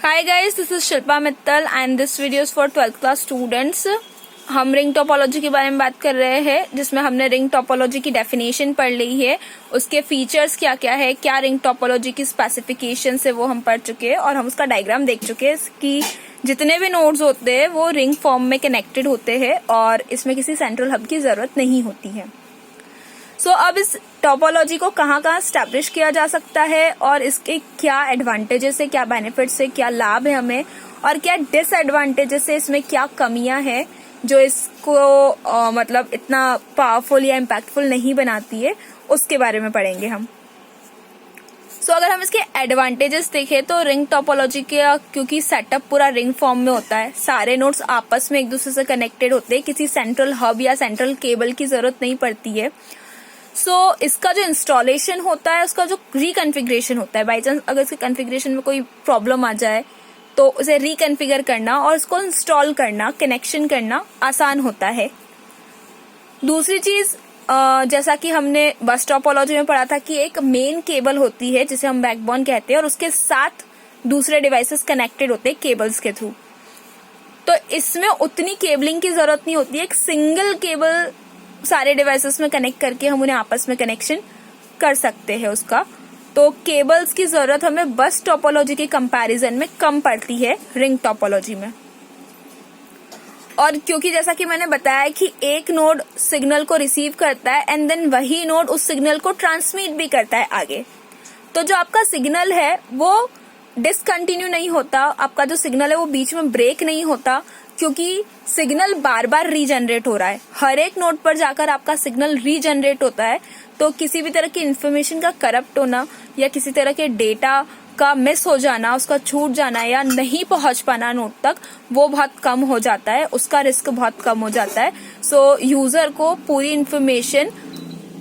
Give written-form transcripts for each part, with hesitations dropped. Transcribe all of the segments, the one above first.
Hi guys, this is Shilpa Mittal and this video is for 12th class students. हम ring topology के बारे में बात कर रहे हैं, जिसमें हमने रिंग टोपोलॉजी की डेफिनेशन पढ़ ली है, उसके फीचर्स क्या क्या है, क्या रिंग टोपोलॉजी की स्पेसिफिकेशन है वो हम पढ़ चुके हैं और हम उसका डायग्राम देख चुके हैं कि जितने भी नोड्स होते हैं वो रिंग फॉर्म में कनेक्टेड होते हैं और इसमें किसी सेंट्रल हब की जरूरत नहीं होती है। अब इस टोपोलॉजी को कहाँ कहाँ स्टैब्लिश किया जा सकता है और इसके क्या एडवांटेजेस है, क्या बेनिफिट्स है, क्या लाभ है हमें और क्या डिसएडवांटेजेस है, इसमें क्या कमियां हैं जो इसको मतलब इतना पावरफुल या इम्पैक्टफुल नहीं बनाती है, उसके बारे में पढ़ेंगे हम। अगर हम इसके एडवांटेजेस देखें तो रिंग टोपोलॉजी का क्योंकि सेटअप पूरा रिंग फॉर्म में होता है, सारे नोड्स आपस में एक दूसरे से कनेक्टेड होते हैं, किसी सेंट्रल हब या सेंट्रल केबल की जरूरत नहीं पड़ती है। इसका जो इंस्टॉलेशन होता है, उसका जो रिकॉन्फ़िगरेशन होता है, बाई चांस अगर इसके कॉन्फ़िगरेशन में कोई प्रॉब्लम आ जाए तो उसे रिकॉन्फ़िगर करना और उसको इंस्टॉल करना, कनेक्शन करना आसान होता है। दूसरी चीज, जैसा कि हमने बस टोपोलॉजी में पढ़ा था कि एक मेन केबल होती है जिसे हम बैकबोन कहते हैं और उसके साथ दूसरे डिवाइसेस कनेक्टेड होते हैं केबल्स के थ्रू। तो इसमें उतनी केबलिंग की जरूरत नहीं होती है, एक सिंगल केबल सारे डिवाइसेस में कनेक्ट करके हम उन्हें आपस में कनेक्शन कर सकते हैं उसका। तो केबल्स की जरूरत हमें बस टोपोलॉजी के कंपैरिजन में कम पड़ती है रिंग टोपोलॉजी में। और क्योंकि जैसा कि मैंने बताया कि एक नोड सिग्नल को रिसीव करता है एंड देन वही नोड उस सिग्नल को ट्रांसमिट भी करता है आगे, तो जो आपका सिग्नल है वो डिसकंटिन्यू नहीं होता, आपका जो सिग्नल है वो बीच में ब्रेक नहीं होता, क्योंकि सिग्नल बार बार रीजनरेट हो रहा है। हर एक नोड पर जाकर आपका सिग्नल रीजनरेट होता है, तो किसी भी तरह की इंफॉर्मेशन का करप्ट होना या किसी तरह के डेटा का मिस हो जाना, उसका छूट जाना या नहीं पहुंच पाना नोड तक, वो बहुत कम हो जाता है, उसका रिस्क बहुत कम हो जाता है। यूजर को पूरी इंफॉर्मेशन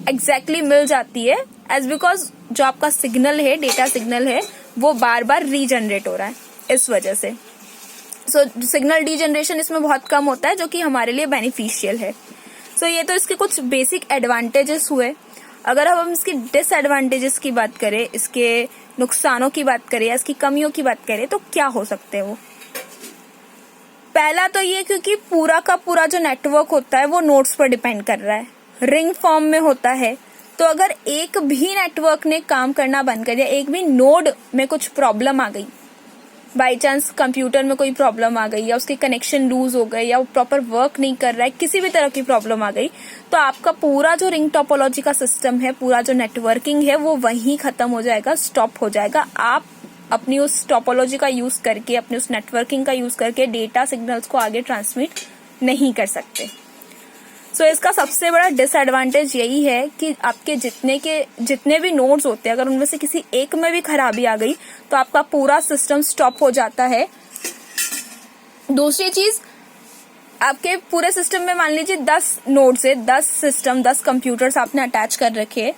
एग्जैक्टली मिल जाती है एज बिकॉज जो आपका सिग्नल है, डेटा सिग्नल है, वो बार बार रीजनरेट हो रहा है इस वजह से। सिग्नल डीजनरेशन इसमें बहुत कम होता है, जो कि हमारे लिए बेनिफिशियल है। ये तो इसके कुछ बेसिक एडवांटेजेस हुए। अगर हम इसकी डिसएडवांटेजेस की बात करें, इसके नुकसानों की बात करें या इसकी कमियों की बात करें, तो क्या हो सकते हैं वो। पहला तो ये क्योंकि पूरा का पूरा जो नेटवर्क होता है वो नोड्स पर डिपेंड कर रहा है, रिंग फॉर्म में होता है। तो अगर एक भी नेटवर्क ने काम करना बंद कर दिया, एक भी नोड में कुछ प्रॉब्लम आ गई, बाई चांस कंप्यूटर में कोई प्रॉब्लम आ गई या उसके कनेक्शन लूज हो गए या वो प्रॉपर वर्क नहीं कर रहा है, किसी भी तरह की प्रॉब्लम आ गई, तो आपका पूरा जो रिंग टोपोलॉजी का सिस्टम है, पूरा जो नेटवर्किंग है, वो वहीं खत्म हो जाएगा, स्टॉप हो जाएगा। आप अपनी उस टोपोलॉजी का यूज करके, अपनी उस नेटवर्किंग का यूज करके डेटा सिग्नल्स को आगे ट्रांसमिट नहीं कर सकते। इसका सबसे बड़ा डिसएडवांटेज यही है कि आपके जितने भी नोड्स होते हैं, अगर उनमें से किसी एक में भी खराबी आ गई तो आपका पूरा सिस्टम स्टॉप हो जाता है। दूसरी चीज, आपके पूरे सिस्टम में मान लीजिए 10 नोड्स है, 10 कंप्यूटर्स आपने अटैच कर रखे,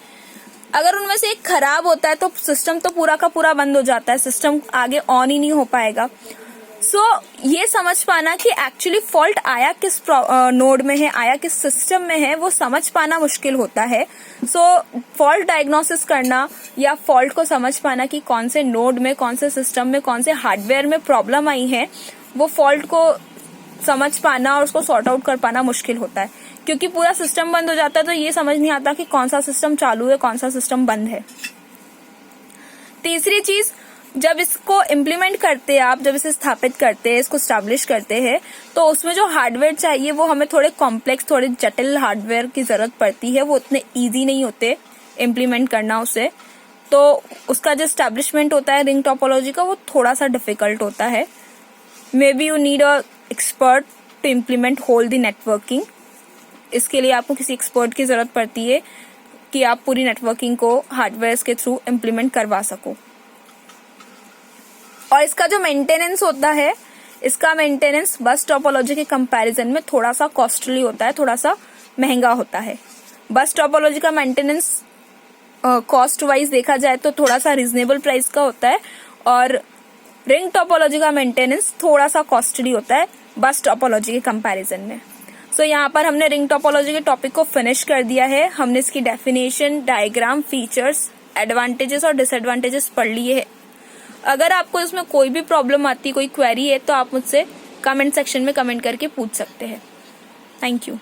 अगर उनमें से एक खराब होता है तो सिस्टम तो पूरा का पूरा बंद हो जाता है, सिस्टम आगे ऑन ही नहीं हो पाएगा। ये समझ पाना कि एक्चुअली फॉल्ट आया किस नोड में है, आया किस सिस्टम में है, वो समझ पाना मुश्किल होता है। फॉल्ट डायग्नोसिस करना या फॉल्ट को समझ पाना कि कौन से नोड में, कौन से सिस्टम में, कौन से हार्डवेयर में प्रॉब्लम आई है, वो फॉल्ट को समझ पाना और उसको सॉर्ट आउट कर पाना मुश्किल होता है, क्योंकि पूरा सिस्टम बंद हो जाता है तो ये समझ नहीं आता कि कौन सा सिस्टम चालू है, कौन सा सिस्टम बंद है। तीसरी चीज, जब इसको इम्प्लीमेंट करते हैं आप, जब इसे स्थापित करते हैं, इसको स्टैब्लिश करते हैं, तो उसमें जो हार्डवेयर चाहिए वो हमें थोड़े कॉम्प्लेक्स, थोड़े जटिल हार्डवेयर की जरूरत पड़ती है, वो उतने इजी नहीं होते इम्प्लीमेंट करना उसे। तो उसका जो स्टैब्लिशमेंट होता है रिंग टोपोलॉजी का, वो थोड़ा सा डिफिकल्ट होता है। Maybe you need a expert to implement whole the networking. इसके लिए आपको किसी एक्सपर्ट की जरूरत पड़ती है कि आप पूरी नेटवर्किंग को हार्डवेयर के थ्रू इम्प्लीमेंट करवा सको। और इसका जो मेंटेनेंस होता है, इसका मेंटेनेंस बस टोपोलॉजी के कंपैरिजन में थोड़ा सा कॉस्टली होता है, थोड़ा सा महंगा होता है। बस टोपोलॉजी का मेंटेनेंस कॉस्ट वाइज देखा जाए तो थोड़ा सा रिजनेबल प्राइस का होता है और रिंग टोपोलॉजी का मेंटेनेंस थोड़ा सा कॉस्टली होता है बस टोपोलॉजी के कंपैरिजन में। यहाँ पर हमने रिंग टोपोलॉजी के टॉपिक को फिनिश कर दिया है। हमने इसकी डेफिनेशन, डायग्राम, फीचर्स, एडवांटेजेस और डिसएडवांटेजेस पढ़ लिए है। अगर आपको इसमें कोई भी प्रॉब्लम आती, कोई क्वेरी है, तो आप मुझसे कमेंट सेक्शन में कमेंट करके पूछ सकते हैं। Thank you.